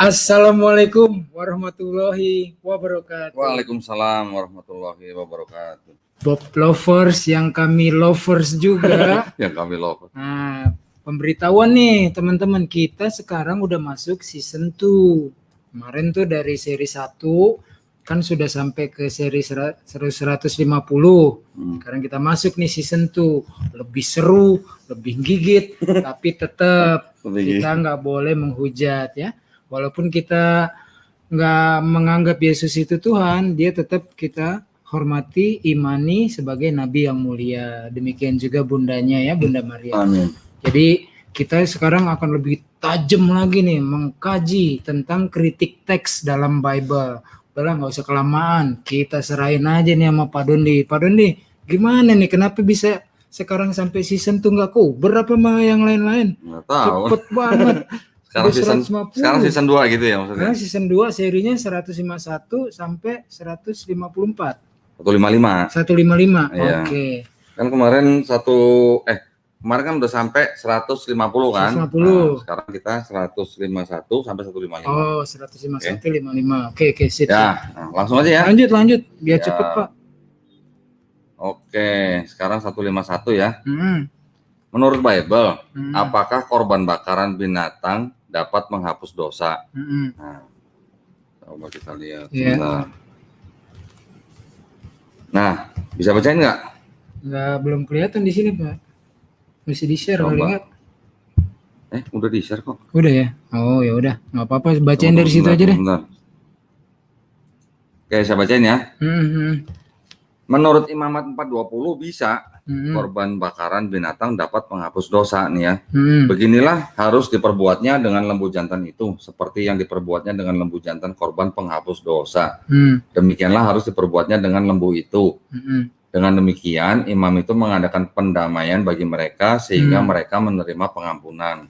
Assalamualaikum warahmatullahi wabarakatuh. Waalaikumsalam warahmatullahi wabarakatuh. Bob lovers yang kami lovers juga. Yang kami love. Nah, pemberitahuan nih teman-teman, kita sekarang udah masuk season 2. Kemarin tuh dari seri 1 kan sudah sampai ke seri 150. Sekarang kita masuk nih season 2. Lebih seru, lebih gigit, tapi tetap kita nggak boleh menghujat ya. Walaupun kita nggak menganggap Yesus itu Tuhan, dia tetap kita hormati, imani sebagai nabi yang mulia. Demikian juga bundanya ya, Bunda Maria. Amin. Jadi kita sekarang akan lebih tajam lagi nih mengkaji tentang kritik teks dalam Bible. Udah nggak usah kelamaan, kita serahin aja nih sama Pak Dondi. Pak Dondi, gimana nih? Kenapa bisa sekarang sampai season tuh nggak berapa mah yang lain-lain? Nggak tahu. Cepet banget. Sekarang season 2 gitu ya maksudnya? Sekarang season 2 serinya 151 sampai 154. 155. 155. Iya. Oke. Kan kemarin kemarin kan udah sampai 150 kan? 150. Nah, sekarang kita 151 sampai 155. Oh, 151 55. Oke, sip. Ya, nah, langsung aja ya. Lanjut biar Ya. cepet, Pak. Oke, sekarang 151 ya. Menurut Bible, apakah korban bakaran binatang dapat menghapus dosa? Nah, coba kita lihat. Yeah. Nah, bisa bacain nggak? Nggak, belum kelihatan di sini, Pak. Mesti di-share kali nggak? Udah di-share kok. Udah ya? Oh, ya udah. Nggak apa-apa, bacain dari situ aja deh. Bentar. Oke, saya bacain ya. Menurut Imamat 4:20 bisa korban bakaran binatang dapat menghapus dosa nih ya. Beginilah harus diperbuatnya dengan lembu jantan itu, seperti yang diperbuatnya dengan lembu jantan korban penghapus dosa. Demikianlah harus diperbuatnya dengan lembu itu. Dengan demikian, imam itu mengadakan pendamaian bagi mereka sehingga mereka menerima pengampunan.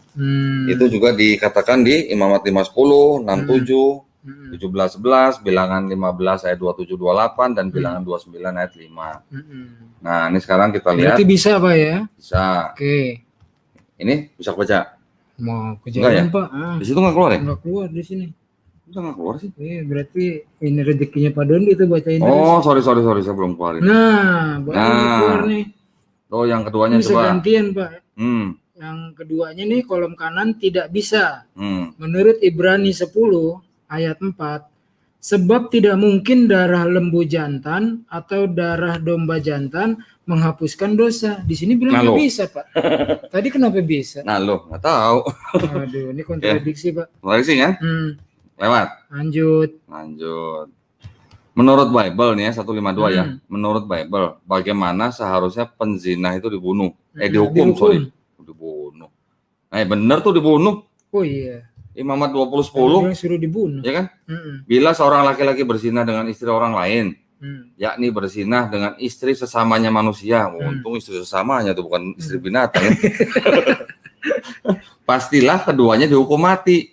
Itu juga dikatakan di Imamat 5:10, 6:7. 17:11, bilangan 15 ayat 27-28 dan bilangan 29 ayat 5. Nah, ini sekarang kita lihat. Berarti bisa, Pak ya? Bisa. Oke. Ini bisa baca? Mau kejadian, Pak. Di situ nggak keluar ya? Nggak keluar di sini. Bisa nggak keluar sih? Berarti ini rezekinya Pak Dondi itu bacain. Oh, sorry, saya belum keluarin. Nah, keluar nih. Oh, yang keduanya bisa coba. Gantian, Pak. Yang keduanya nih kolom kanan tidak bisa. Menurut Ibrani 10 ayat 4, sebab tidak mungkin darah lembu jantan atau darah domba jantan menghapuskan dosa. Di sini bilang nggak bisa, Pak. Tadi kenapa bisa? Nah, lo nggak tahu. Aduh, ini kontradiksi, Pak. Kontradiksi kan? Lewat. Lanjut. Menurut Bible nih ya, 152 ya. Menurut Bible, bagaimana seharusnya penzina itu dibunuh? Dihukum. Dibunuh. Bener tuh dibunuh. Oh iya. Imamat 20:10 yang suruh dibunuh, ya kan? Bila seorang laki-laki berzina dengan istri orang lain, yakni berzina dengan istri sesamanya manusia, untung istri sesamanya tuh bukan istri binatang ya. Pastilah keduanya dihukum mati,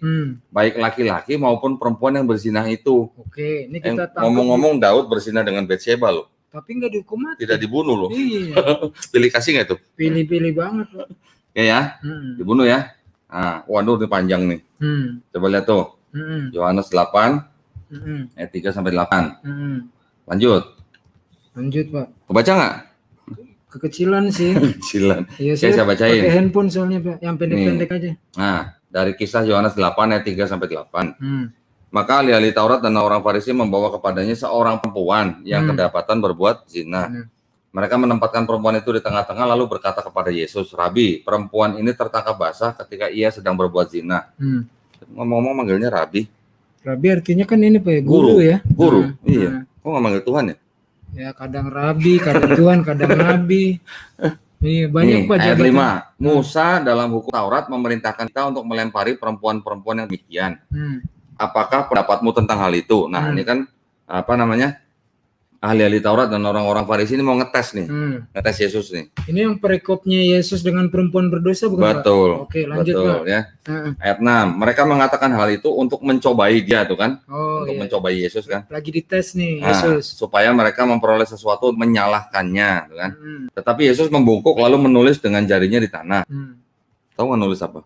baik laki-laki maupun perempuan yang berzina itu. Oke, ini kita ngomong-ngomong Daud berzina dengan Bathsheba loh. Tapi nggak dihukum mati. Tidak dibunuh loh. Iya. Pilih kasih nggak itu? Pilih-pilih banget loh. Ya, dibunuh ya. Nah, waduh ini panjang nih. Coba lihat tuh. Yohanes 8 ayat 3 sampai 8. Lanjut, Pak. Kebaca nggak? Kekecilan sih. Kekecilan. Iya, saya bacain. Pakai handphone soalnya, Pak. Yang pendek-pendek aja. Nah, dari kisah Yohanes 8 ayat 3 sampai 8. Maka ahli-ahli Taurat dan orang Farisi membawa kepadanya seorang perempuan yang kedapatan berbuat zina. Mereka menempatkan perempuan itu di tengah-tengah lalu berkata kepada Yesus, "Rabi, perempuan ini tertangkap basah ketika ia sedang berbuat zina." Ngomong-ngomong manggilnya Rabi. Rabi artinya kan ini Pak, guru ya. Guru. Iya. Kok nggak manggil Tuhan ya? Ya kadang Rabi, kadang Tuhan, kadang Nabi. Iya, banyak Pak. Ayat 5. Musa dalam hukum Taurat memerintahkan kita untuk melempari perempuan-perempuan yang demikian. Apakah pendapatmu tentang hal itu? Nah, ini kan ahli-ahli Taurat dan orang-orang Farisi ini mau ngetes nih, ngetes Yesus nih. Ini yang perikopnya Yesus dengan perempuan berdosa bukan? Betul. Pak? Oke, lanjut Pak. Ya. Ayat 6, mereka mengatakan hal itu untuk mencobai dia tuh kan, untuk mencobai Yesus kan. Lagi dites nih Yesus. Supaya mereka memperoleh sesuatu menyalahkannya, tuh kan. Tetapi Yesus membungkuk lalu menulis dengan jarinya di tanah. Tahu nggak nulis apa?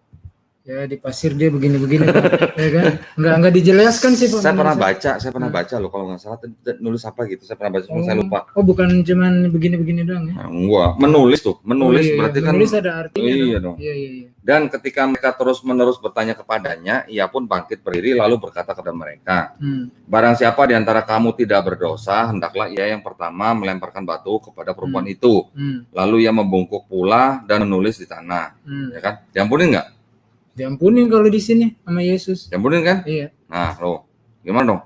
Ya di pasir dia begini-begini Pak, ya kan? Nggak dijelaskan sih Pak. Saya pernah baca loh kalau nggak salah nulis apa gitu. Saya pernah baca, cuma saya lupa. Oh bukan cuman begini-begini doang ya? Nah, enggak, menulis iya, berarti menulis kan. ada artinya iya dong. dong. Iya. Dan ketika mereka terus-menerus bertanya kepadanya, ia pun bangkit berdiri lalu berkata kepada mereka, barang siapa di antara kamu tidak berdosa, hendaklah ia yang pertama melemparkan batu kepada perempuan itu. Lalu ia membungkuk pula dan menulis di tanah. Ya kan? Diampunin nggak? Diampunin kalau di sini sama Yesus. Diampunin kan? Iya. Nah, loh, gimana dong?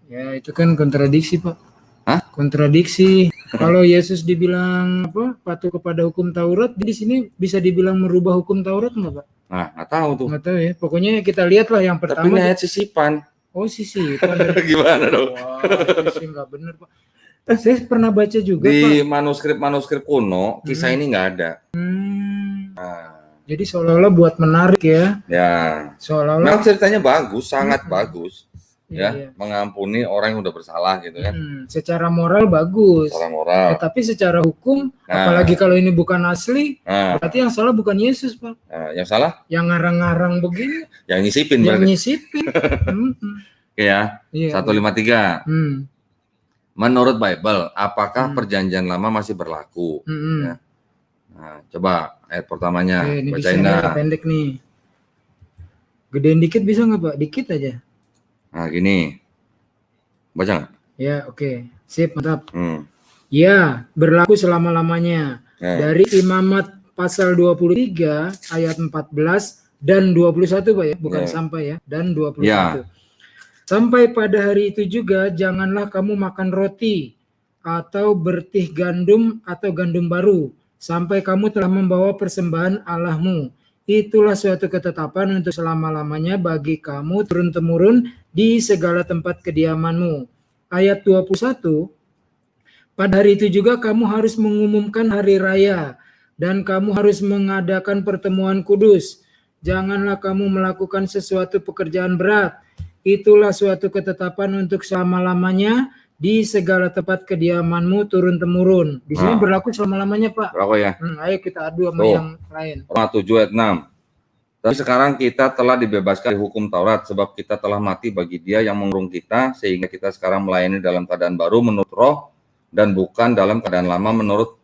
Ya itu kan kontradiksi Pak. Hah? Kontradiksi. Kalau Yesus dibilang patuh kepada hukum Taurat, di sini bisa dibilang merubah hukum Taurat nggak Pak? Nah, nggak tahu tuh. Nggak tahu ya. Pokoknya kita lihatlah yang pertama. Tapi ayat sisipan. Oh sisipan. Gimana dong? Wah, itu sih nggak benar Pak. Saya pernah baca juga di Pak. manuskrip kuno kisah ini nggak ada. Nah. Jadi seolah-olah buat menarik ya. Ya. Seolah-olah. Memang ceritanya bagus, sangat bagus. Iya. Mengampuni orang yang udah bersalah gitu kan. Secara moral bagus. Secara moral. Tapi secara hukum, apalagi kalau ini bukan asli, berarti yang salah bukan Yesus Pak. Yang salah? Yang ngarang-ngarang begini. Yang nyisipin. Yang nyisipin. Ya. 153. Menurut Bible, apakah perjanjian lama masih berlaku? Ya. Nah, coba ayat pertamanya. Ini bacain bisa pendek nih. Gedein dikit bisa nggak Pak? Dikit aja. Nah gini. Baca nggak? Ya oke. Sip, mantap. Ya, berlaku selama-lamanya. Dari Imamat pasal 23 ayat 14 dan 21 Pak ya. Bukan sampai ya. Dan 21. Sampai pada hari itu juga janganlah kamu makan roti atau bertih gandum atau gandum baru sampai kamu telah membawa persembahan Allahmu. Itulah suatu ketetapan untuk selama-lamanya bagi kamu turun-temurun di segala tempat kediamanmu. Ayat 21, pada hari itu juga kamu harus mengumumkan hari raya dan kamu harus mengadakan pertemuan kudus. Janganlah kamu melakukan sesuatu pekerjaan berat. Itulah suatu ketetapan untuk selama-lamanya di segala tempat kediamanmu turun-temurun. Di sini berlaku selama-lamanya Pak. Berlaku ya. Ayo kita adu sama yang lain. Roma 7 ayat 6. Tapi sekarang kita telah dibebaskan dari hukum Taurat sebab kita telah mati bagi dia yang mengurung kita sehingga kita sekarang melayani dalam keadaan baru menurut roh dan bukan dalam keadaan lama menurut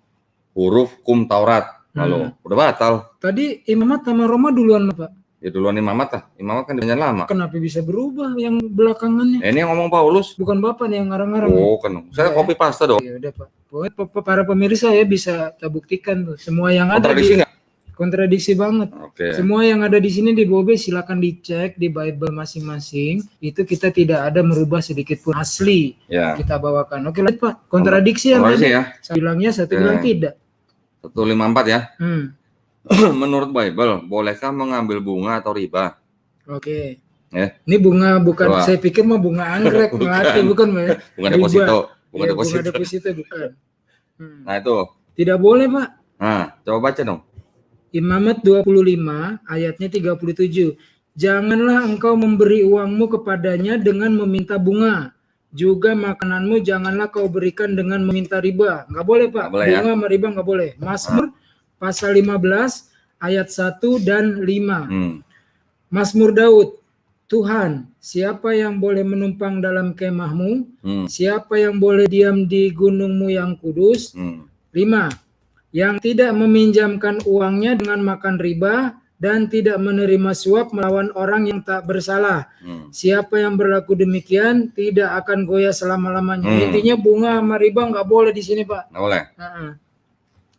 huruf hukum Taurat. Lalu udah batal. Tadi Imamat sama Roma duluan Pak. Ya duluan Imamat lah. Imamat kan perjanjian lama. Kenapa bisa berubah yang belakangannya? Ini yang ngomong Paulus. Bukan Bapak nih yang ngarang-ngarang. Oh kan. Saya copy paste dong. Ya udah Pak. Para pemirsa ya bisa kita buktikan tuh. Semua yang ada kontradiksi nggak? Kontradiksi banget. Semua yang ada di sini di Bobe silakan dicek di Bible masing-masing. Itu kita tidak ada merubah sedikit pun asli. Kita bawakan. Oke lanjut Pak. Kontradiksi yang ada. Ya. Bilangnya satu bilang tidak. 154 ya. Menurut Bible, bolehkah mengambil bunga atau riba? Oke. Ini bunga bukan, saya pikir mah bunga anggrek, bukan ya. Bunga deposito. Bunga deposito bukan. Nah itu. Tidak boleh Pak. Nah, coba baca dong. Imamat 25 ayatnya 37. Janganlah engkau memberi uangmu kepadanya dengan meminta bunga. Juga makananmu janganlah kau berikan dengan meminta riba. Nggak boleh Pak. Nggak boleh, bunga sama riba nggak boleh. Mazmur pasal 15 ayat 1 dan 5. Mazmur Daud. Tuhan, siapa yang boleh menumpang dalam kemahmu? Siapa yang boleh diam di gunungmu yang kudus? 5. Yang tidak meminjamkan uangnya dengan makan riba dan tidak menerima suap melawan orang yang tak bersalah. Siapa yang berlaku demikian tidak akan goyah selama-lamanya. Intinya bunga sama riba nggak boleh di sini Pak. Nggak boleh.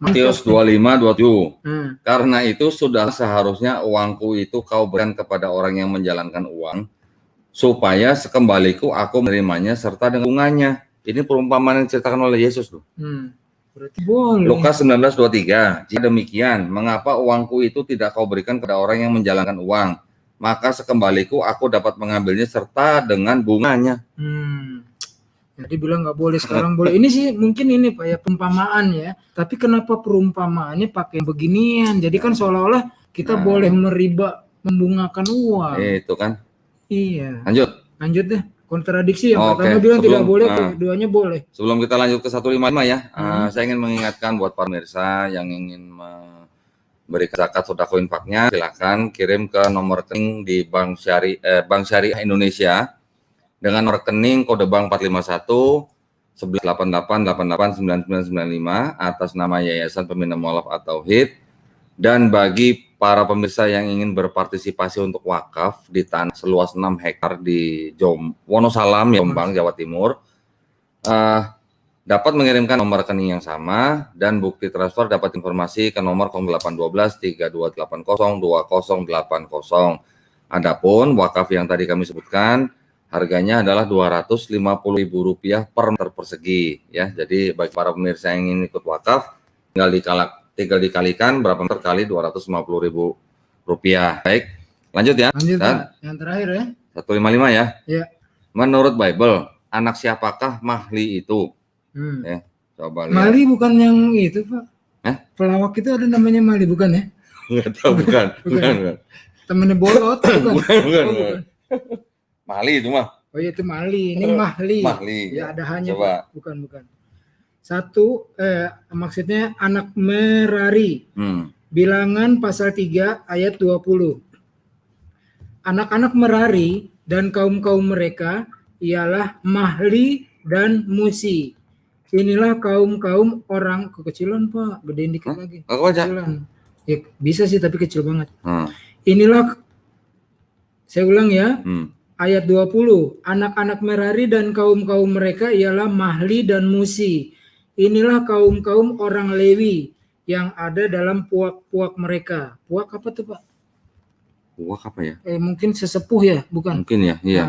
Matius 25:27. Karena itu sudah seharusnya uangku itu kau berikan kepada orang yang menjalankan uang, supaya sekembaliku aku menerimanya serta dengan bunganya. Ini perumpamaan yang diceritakan oleh Yesus loh. Berarti boleh. Lukas 19:23. Jika demikian, mengapa uangku itu tidak kau berikan kepada orang yang menjalankan uang? Maka sekembaliku aku dapat mengambilnya serta dengan bunganya. Jadi bilang nggak boleh, sekarang boleh. Ini sih mungkin ini Pak ya perumpamaan ya. Tapi kenapa perumpamaannya pakai beginian? Jadi kan seolah-olah kita boleh meriba membungakan uang. Itu kan. Iya. Lanjut deh. Kontradiksi yang pertama bilang tidak boleh, keduanya boleh. Sebelum kita lanjut ke 155 ya, saya ingin mengingatkan buat pemirsa yang ingin berikan zakat sedekah infaknya, silakan kirim ke nomor rekening di Bank Syariah Indonesia dengan nomor rekening kode bank 451 1188889995 atas nama Yayasan Pembina Mualaf at-Tauhid. Dan bagi para pemirsa yang ingin berpartisipasi untuk wakaf di tanah seluas 6 hektar di Wonosalam, Jombang, Jawa Timur, dapat mengirimkan nomor rekening yang sama dan bukti transfer dapat informasi ke nomor 0812 3280 2080. Adapun wakaf yang tadi kami sebutkan harganya adalah Rp250.000 per meter persegi ya. Jadi bagi para pemirsa yang ingin ikut wakaf tinggal dikalikan berapa meter kali Rp250.000. Baik, lanjut ya. Lanjut, Dan Pak. Yang terakhir ya. 155 ya. Iya. Menurut Bible, anak siapakah Mahli itu? Ya, coba lihat. Mali bukan yang itu, Pak. Pelawak itu ada namanya Mali bukan ya? Enggak tahu, bukan. Temennya Bolot bukan? Bukan. Mahli itu mah. Oh iya itu Mali, ini Mahli. Mahli. Ya ada hanya Coba. Pak. Bukan. Satu, maksudnya anak Merari. Bilangan pasal 3 ayat 20. Anak-anak Merari dan kaum-kaum mereka ialah Mahli dan Musi. Inilah kaum-kaum orang kekecilan, Pak. Gedein dikit lagi. Kekecilan. Ya, bisa sih tapi kecil banget. Inilah, saya ulang ya. Ayat 20. Anak-anak Merari dan kaum-kaum mereka ialah Mahli dan Musi. Inilah kaum-kaum orang Lewi yang ada dalam puak-puak mereka. Puak apa tuh, Pak? Puak apa ya? Mungkin sesepuh ya, bukan? Mungkin ya, iya.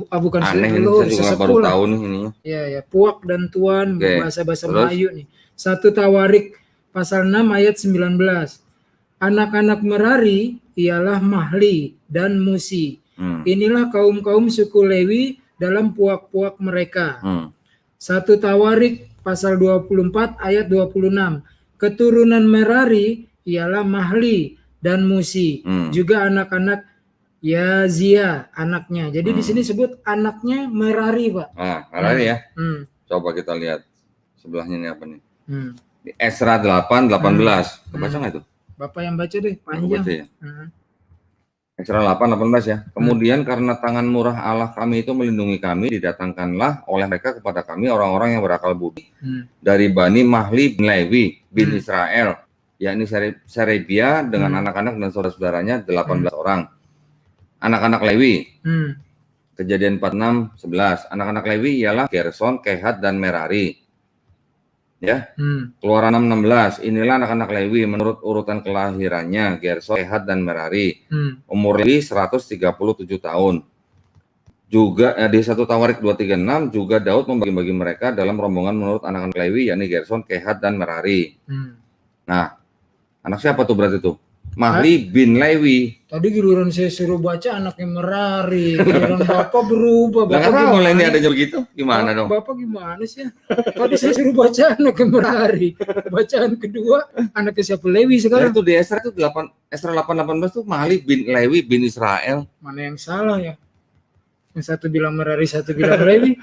Bukan aneh ini, saya juga baru tahu nih ininya. Ya, puak dan tuan, bahasa-bahasa Melayu nih. 1 Tawarik pasal 6 ayat 19. Anak-anak Merari ialah Mahli dan Musi. Inilah kaum-kaum suku Lewi dalam puak-puak mereka. 1 Tawarik pasal 24 ayat 26. Keturunan Merari ialah Mahli dan Musi, juga anak-anak Yazia anaknya. Jadi di sini sebut anaknya Merari, Pak. Merari ya. Coba kita lihat sebelahnya ini apa nih? Di Esra 8:18. Kebaca nggak itu? Bapak yang baca deh, panjang. Ya? Esra 8:18 ya. Kemudian karena tangan murah Allah kami itu melindungi kami, didatangkanlah oleh mereka kepada kami orang-orang yang berakal budi dari Bani Mahli bin Lewi bin Israel, yakni Serebia dengan anak-anak dan saudara-saudaranya 18 orang. Anak-anak Lewi. Kejadian 46:11. Anak-anak Lewi ialah Gerson, Kehat dan Merari. Ya. Keluaran 6:16. Inilah anak-anak Lewi menurut urutan kelahirannya, Gerson, Kehat dan Merari. Umur Lewi 137 tahun. Juga di 1 Tawarik 236 juga Daud membagi-bagi mereka dalam rombongan menurut anak-anak Lewi, yakni Gerson, Kehat dan Merari. Nah, anak siapa tuh berarti tuh? Mahli bin Lewi. Tadi giliran saya suruh baca anaknya Merari, giliran Bapak berubah. Bapak tahu lah ini adanya begitu. Gimana dong? Bapak gimana sih? Tadi saya suruh baca anaknya Merari. Bacaan kedua anaknya siapa? Lewi sekarang. Itu di Esra itu 8:18 tuh Mahli bin Lewi bin Israel. Mana yang salah ya? Yang satu bilang Merari, satu bilang Lewi.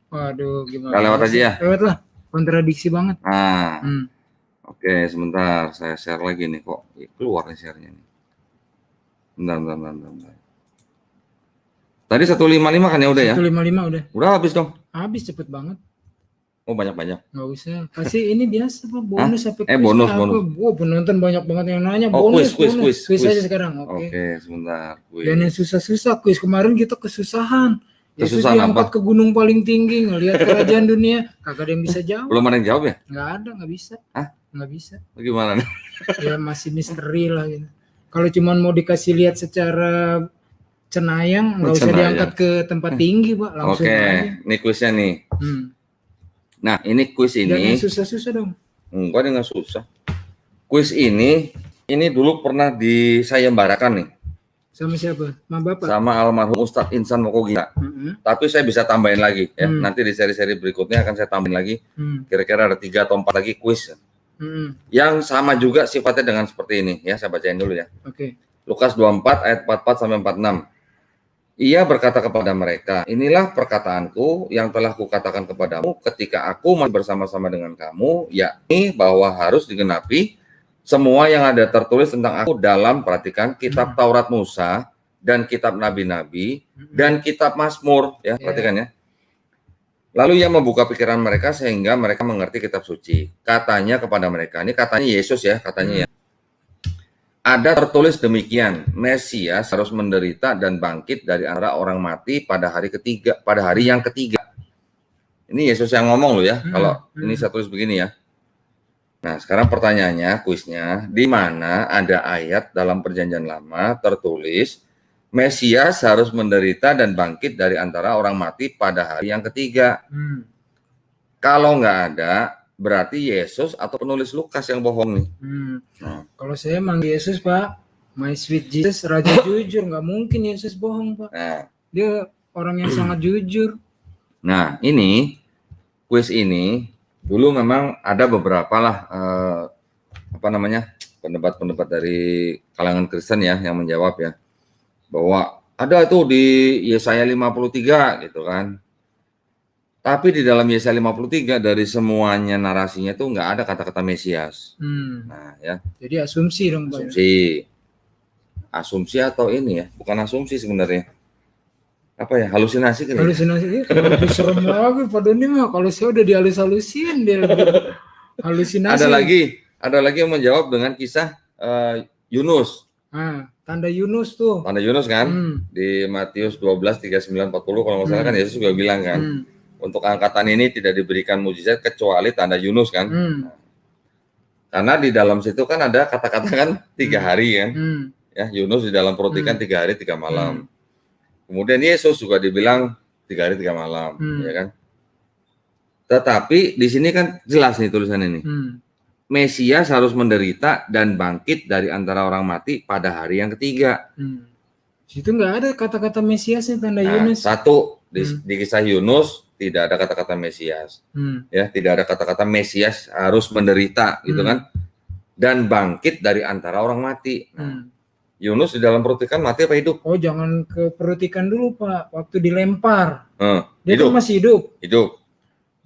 Waduh, gimana? Lewat aja ya. Lewat lah. Kontradiksi banget. Oke, sebentar saya share lagi nih, kok keluar nih share-nya nih. Bentar. Tadi 155 kan ya udah ya? 155 udah. Udah habis dong. Habis cepet banget. Oh, banyak-banyak. Nggak usah. Kasih ini biasa Pak, bonus apa quiz. Bonus. Penonton banyak banget yang nanya. Quiz aja sekarang. Oke, sebentar. Dan yang susah-susah quiz. Kemarin kita kesusahan. Yesus Kesusahan diangkat ke gunung paling tinggi, ngelihat kerajaan dunia, kagak ada yang bisa jawab. Belum ada yang jawab ya? Nggak bisa. Nggak bisa. Bagaimana? Ya masih misteri lah gitu. Kalau cuma mau dikasih lihat secara cenayang, nggak usah diangkat ke tempat tinggi, Pak. Langsung aja. Ini kuisnya nih. Nah, ini kuis ini. Jangan susah-susah dong. Enggak, nggak susah. Kuis ini dulu pernah disayembarakan nih. Sama siapa? Sama Bapak? Sama almarhum Ustadz Insan Mokogina. Tapi saya bisa tambahin lagi ya. Nanti di seri-seri berikutnya akan saya tambahin lagi. Kira-kira ada 3 atau 4 lagi kuis. Yang sama juga sifatnya dengan seperti ini ya. Saya bacain dulu ya. Oke. Lukas 24 ayat 44 sampai 46. Ia berkata kepada mereka, inilah perkataanku yang telah kukatakan kepadamu ketika aku masih bersama-sama dengan kamu, yakni bahwa harus digenapi semua yang ada tertulis tentang aku dalam, perhatikan, kitab Taurat Musa dan kitab Nabi-Nabi dan kitab Mazmur, ya, perhatikan ya. Lalu ia membuka pikiran mereka sehingga mereka mengerti kitab suci. Katanya kepada mereka, ini katanya Yesus ya, katanya ya. Ada tertulis demikian, Mesias harus menderita dan bangkit dari antara orang mati pada hari ketiga, pada hari yang ketiga. Ini Yesus yang ngomong loh ya, kalau ini saya tulis begini ya. Nah, sekarang pertanyaannya, kuisnya, di mana ada ayat dalam Perjanjian Lama tertulis Mesias harus menderita dan bangkit dari antara orang mati pada hari yang ketiga? Kalau nggak ada, berarti Yesus atau penulis Lukas yang bohong nih. Nah. Kalau saya emang Yesus, Pak, my sweet Jesus, raja jujur, nggak mungkin Yesus bohong, Pak. Nah. Dia orang yang sangat jujur. Nah, ini kuis ini dulu memang ada beberapa lah pendapat dari kalangan Kristen ya yang menjawab ya bahwa ada itu di Yesaya 53 gitu kan. Tapi di dalam Yesaya 53 dari semuanya narasinya itu nggak ada kata-kata Mesias. Nah, ya. Jadi asumsi dong, Pak. Asumsi atau ini ya, bukan asumsi sebenarnya. Apa ya, halusinasi kan? Halusinasi ya? Lebih serem lagi Pak Doni mah, kalau saya udah dihalus-halusin dia lebih halusinasi. Ada lagi yang menjawab dengan kisah Yunus. Tanda Yunus tuh. Tanda Yunus kan? Di Matius 12, 39, 40 kalau nggak salah kan Yesus juga bilang kan. Untuk angkatan ini tidak diberikan mujizat kecuali tanda Yunus kan. Karena di dalam situ kan ada kata-kata kan 3 hari kan. Ya, Yunus di dalam perut ikan 3 hari 3 malam. Kemudian Yesus juga dibilang 3 hari 3 malam, ya kan? Tetapi di sini kan jelas nih tulisan ini. Mesias harus menderita dan bangkit dari antara orang mati pada hari yang ketiga. Situ nggak ada kata-kata Mesiasnya tanda Yunus. Satu di kisah Yunus tidak ada kata-kata Mesias, ya tidak ada kata-kata Mesias harus menderita gitu kan, dan bangkit dari antara orang mati. Yunus di dalam perut ikan mati apa hidup? Oh, jangan ke perut ikan dulu Pak, waktu dilempar, dia kan masih hidup. Hidup.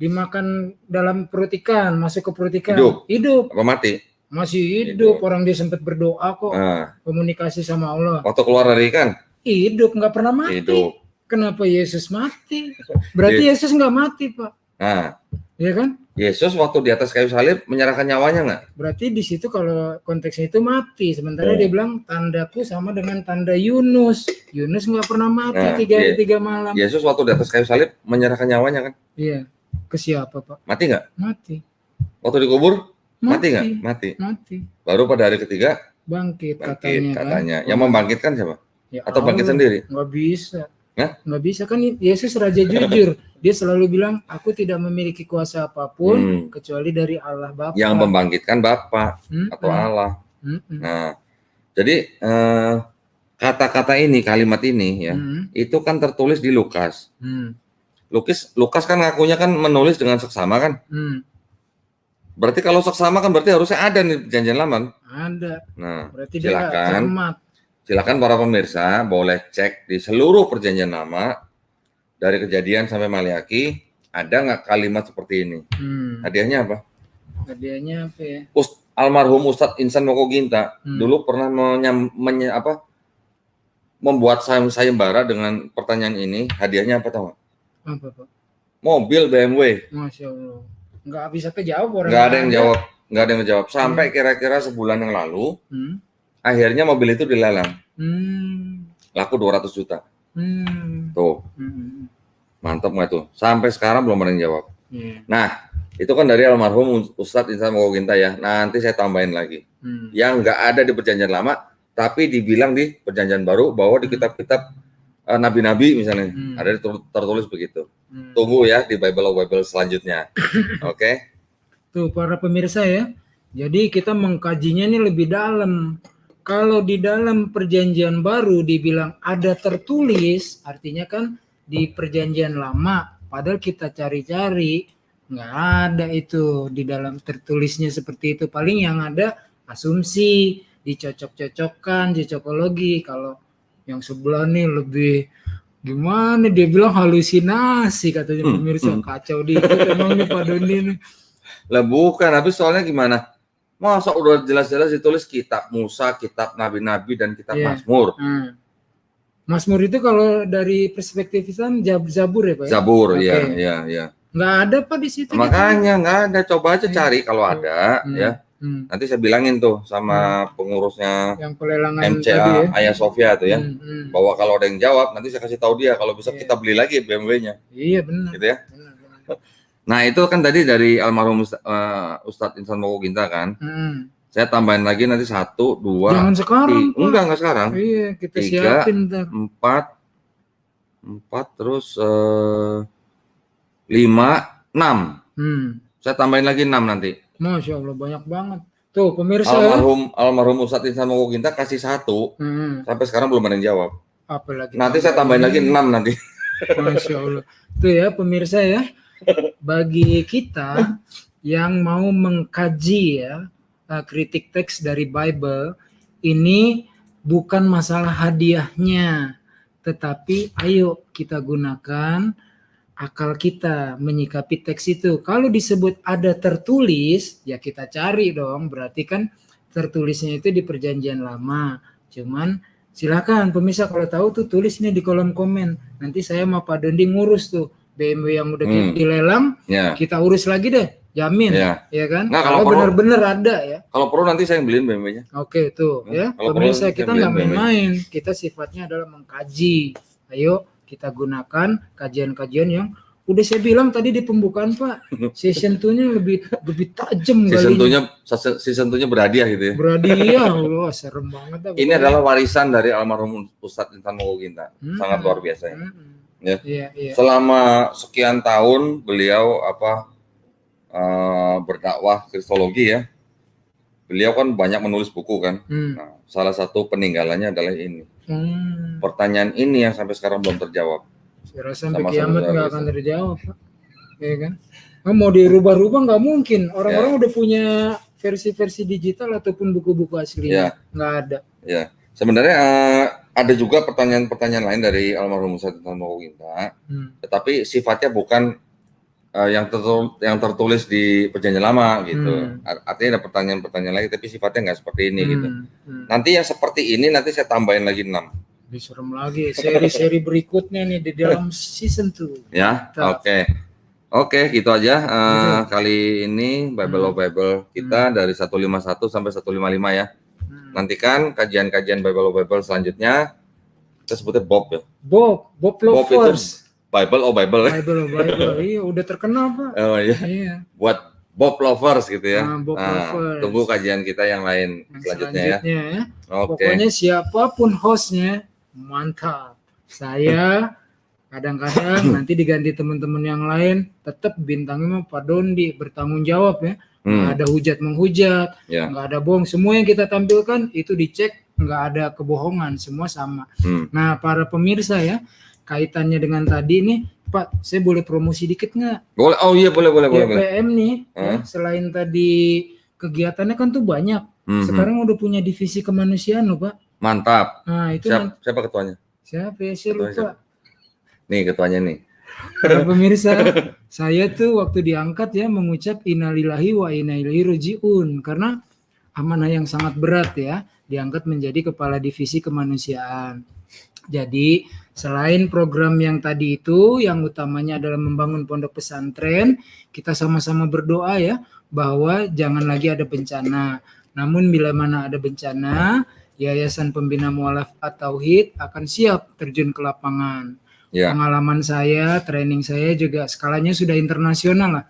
Dimakan dalam perut ikan, masuk ke perut ikan. Hidup. Apa mati? Masih hidup. Orang dia sempat berdoa kok, komunikasi sama Allah. Waktu keluar dari ikan? Hidup, nggak pernah mati. Hidup. Kenapa Yesus mati? Berarti Yesus nggak mati, Pak. Nah, ya kan? Yesus waktu di atas kayu salib menyerahkan nyawanya nggak? Berarti di situ kalau konteksnya itu mati. Sementara dia bilang tandaku sama dengan tanda Yunus. Yunus nggak pernah mati 3 hari 3 malam. Yesus waktu di atas kayu salib menyerahkan nyawanya kan? Iya. Ke siapa, Pak? Mati nggak? Mati. Waktu dikubur? Mati nggak? Mati. Baru pada hari ketiga bangkit katanya. Kan? Yang membangkitkan siapa? Ya atau Allah, bangkit sendiri? Nggak bisa. Nggak bisa kan, Yesus raja jujur. Dia selalu bilang, aku tidak memiliki kuasa apapun kecuali dari Allah Bapa. Yang membangkitkan Bapa atau Allah. Nah, jadi kata-kata ini, kalimat ini ya, itu kan tertulis di Lukas. Lukas kan ngakunya kan menulis dengan seksama kan. Berarti kalau seksama kan berarti harusnya ada nih Perjanjian Lama. Ada. Nah, berarti silakan para pemirsa boleh cek di seluruh Perjanjian Lama dari Kejadian sampai Maliaki, ada nggak kalimat seperti ini? Hadiahnya apa? Hadiahnya apa ya? Almarhum Ustadz Insan Mokoginta dulu pernah membuat sayembara dengan pertanyaan ini. Hadiahnya apa tahu? Apa, Pak? Mobil BMW. Masya Allah. Nggak bisa kejawab orang. Nggak ada yang jawab. Sampai kira-kira sebulan yang lalu, akhirnya mobil itu dilelang. Laku 200 juta. Tuh. Mantap nggak tuh? Sampai sekarang belum ada yang jawab. Nah, itu kan dari almarhum Ustadz Insan Mokoginta ya. Nanti saya tambahin lagi. Yang nggak ada di Perjanjian Lama, tapi dibilang di Perjanjian Baru bahwa di kitab-kitab nabi-nabi misalnya ada tertulis begitu. Tunggu ya di Bible selanjutnya. Oke. Tuh para pemirsa ya. Jadi kita mengkajinya ini lebih dalam. Kalau di dalam Perjanjian Baru dibilang ada tertulis, artinya kan di Perjanjian Lama. Padahal kita cari-cari nggak ada itu di dalam tertulisnya seperti itu. Paling yang ada asumsi, dicocok-cocokkan, cocokologi. Kalau yang sebelah nih lebih gimana, dia bilang halusinasi katanya pemirsa. Kacau dikit emang nih Pak Doni nih. Lah bukan, tapi soalnya gimana? Masa udah jelas-jelas ditulis kitab Musa, kitab nabi-nabi dan kitab Mazmur. Mazmur itu kalau dari perspektif Islam Zabur ya Pak? Zabur, ya. Nggak ada Pak di situ. Makanya nggak ada. Coba aja cari kalau ada, ya. Nanti saya bilangin tuh sama pengurusnya yang pelelangan MCA tadi ya. Ayah Sofia tuh ya, bahwa kalau ada yang jawab nanti saya kasih tahu dia, kalau bisa kita beli lagi BMW-nya. Iya benar. Gitu ya. Benar. Nah itu kan tadi dari almarhum Ustadz Insan Mokoginta kan. Saya tambahin lagi nanti 1, 2, jangan sekarang. Enggak sekarang. Iya kita 3, siapin 4 terus 5, 6. Saya tambahin lagi 6 nanti. Masya Allah banyak banget. Tuh pemirsa. Almarhum Ustadz Insan Mokoginta kasih 1. Sampai sekarang belum ada yang jawab. Apalagi nanti saya tambahin lagi 6 nanti. Masya Allah. Tuh ya pemirsa ya. Bagi kita yang mau mengkaji ya kritik teks dari Bible, ini bukan masalah hadiahnya, tetapi ayo kita gunakan akal kita menyikapi teks itu. Kalau disebut ada tertulis, ya kita cari dong, berarti kan tertulisnya itu di Perjanjian Lama. Cuman silakan pemirsa kalau tahu tuh tulis nih di kolom komen. Nanti saya sama Pak Dondi ngurus tuh BMW yang udah dilelang, kita urus lagi deh. Jamin, ya kan? Nah, kalau benar-benar ada ya. Kalau perlu nanti saya yang beliin BMW-nya. Oke, tuh ya. Pemirsa kita nggak main-main. Kita sifatnya adalah mengkaji. Ayo kita gunakan kajian-kajian yang udah saya bilang tadi di pembukaan Pak. Season 2-nya lebih tajam kali. Season 2-nya berhadiah gitu ya. Berhadiah, Allah serem banget. Ini adalah warisan dari almarhum Ustadz Insan Mokoginta. Sangat luar biasa ya. Iya. Selama sekian tahun beliau berdakwah kristologi ya. Beliau kan banyak menulis buku kan. Nah, salah satu peninggalannya adalah ini. Pertanyaan ini yang sampai sekarang belum terjawab. Saya rasa sampai kiamat nggak akan terjawab, Pak. Ya kan? Mau dirubah-rubah nggak mungkin. Orang-orang udah punya versi-versi digital ataupun buku-buku aslinya. Nggak ada. Ya. Sebenarnya ada juga pertanyaan-pertanyaan lain dari almarhum Ustadz Insan Mokoginta, tetapi sifatnya bukan yang tertulis di Perjanjian Lama gitu. Artinya ada pertanyaan-pertanyaan lagi, tapi sifatnya nggak seperti ini gitu. Nanti yang seperti ini nanti saya tambahin lagi 6. Lebih serem lagi seri-seri berikutnya nih di dalam season 2. Ya, oke, gitu aja kali ini Bible of Bible kita dari 151 sampai 155 ya. Nantikan kajian-kajian Bible of Bible selanjutnya. Kita sebutnya Bob ya. Bob Lovers. Bible of Bible. Iya, udah terkenal Pak. Oh iya. Buat Bob Lovers gitu ya. Bob Lovers. Tunggu kajian kita yang lain selanjutnya ya. Pokoknya siapapun hostnya mantap. Saya kadang-kadang nanti diganti teman-teman yang lain, tetap bintangnya Pak Dondi bertanggung jawab ya. Nggak ada hujat menghujat, nggak ada bohong. Semua yang kita tampilkan itu dicek, nggak ada kebohongan, semua sama. Nah para pemirsa ya, kaitannya dengan tadi nih, Pak, saya boleh promosi dikit nggak? Boleh. Oh iya boleh. YPM nih, ya, selain tadi kegiatannya kan tuh banyak. Sekarang udah punya divisi kemanusiaan loh Pak. Mantap. Nah itu siapa ketuanya? Siapa ya? Saya lupa. Nih ketuanya nih. Para pemirsa, saya tuh waktu diangkat ya mengucap innalillahi wa inna ilaihi rajiun karena amanah yang sangat berat ya, diangkat menjadi kepala divisi kemanusiaan. Jadi selain program yang tadi itu yang utamanya adalah membangun pondok pesantren, kita sama-sama berdoa ya bahwa jangan lagi ada bencana. Namun bila mana ada bencana, Yayasan Pembina Mu'alaf At-Tauhid akan siap terjun ke lapangan. Pengalaman saya, training saya juga skalanya sudah internasional lah.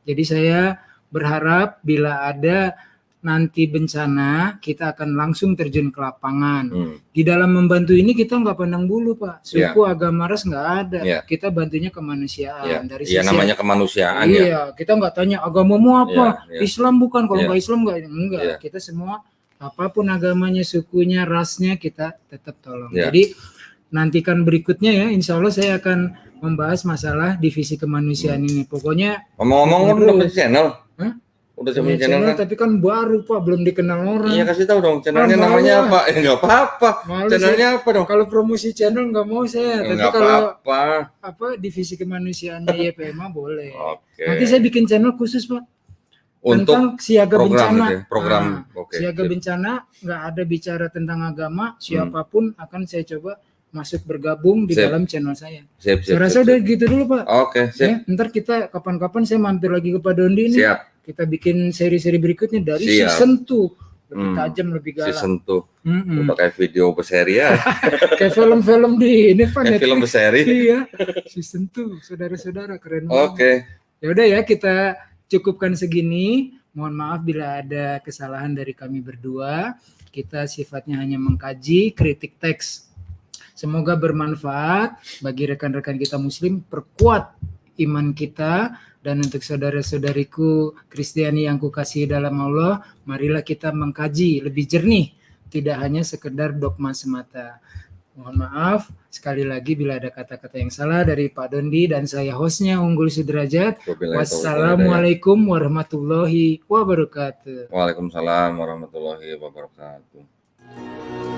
Jadi saya berharap bila ada nanti bencana, kita akan langsung terjun ke lapangan. Di dalam membantu ini kita nggak pandang bulu Pak. Suku agama ras nggak ada. Kita bantunya kemanusiaan. Dari sisi namanya kemanusiaan kita nggak tanya agamamu apa. Islam bukan, kalau nggak Islam enggak. Kita semua apapun agamanya, sukunya, rasnya kita tetap tolong. Jadi nantikan berikutnya ya, insya Allah saya akan membahas masalah divisi kemanusiaan ini. Pokoknya ngomong-ngomong udah punya channel? Udah punya channel kan? Tapi kan baru Pak, belum dikenal orang. Iya kasih tahu dong, channelnya namanya apa? Nggak apa-apa. Channelnya apa dong? Kalau promosi channel nggak mau saya. Tapi kalau divisi kemanusiaannya YPMA boleh. Nanti saya bikin channel khusus Pak. tentang siaga program bencana. gitu ya, program. Siaga bencana nggak ada bicara tentang agama, siapapun akan saya coba masuk bergabung di dalam channel saya. Saya rasa udah gitu dulu Pak. Oke, sip. Ya, ntar kita kapan-kapan saya mampir lagi ke Pak Dondi ini. Siap. Kita bikin seri-seri berikutnya dari season 2. Lebih tajam, lebih galak. Season 2. Udah kayak video berseri ya. Kayak film-film di ini Pak. Kayak film berseri. Iya. Season 2, saudara-saudara, keren banget. Oke. Ya udah ya, kita cukupkan segini. Mohon maaf bila ada kesalahan dari kami berdua. Kita sifatnya hanya mengkaji, kritik teks. Semoga bermanfaat bagi rekan-rekan kita muslim, perkuat iman kita. Dan untuk saudara-saudariku Kristiani yang kukasihi dalam Allah, marilah kita mengkaji lebih jernih, tidak hanya sekedar dogma semata. Mohon maaf sekali lagi bila ada kata-kata yang salah dari Pak Dondi dan saya hostnya Unggul Sudrajat. Wassalamualaikum warahmatullahi wabarakatuh. Waalaikumsalam warahmatullahi wabarakatuh.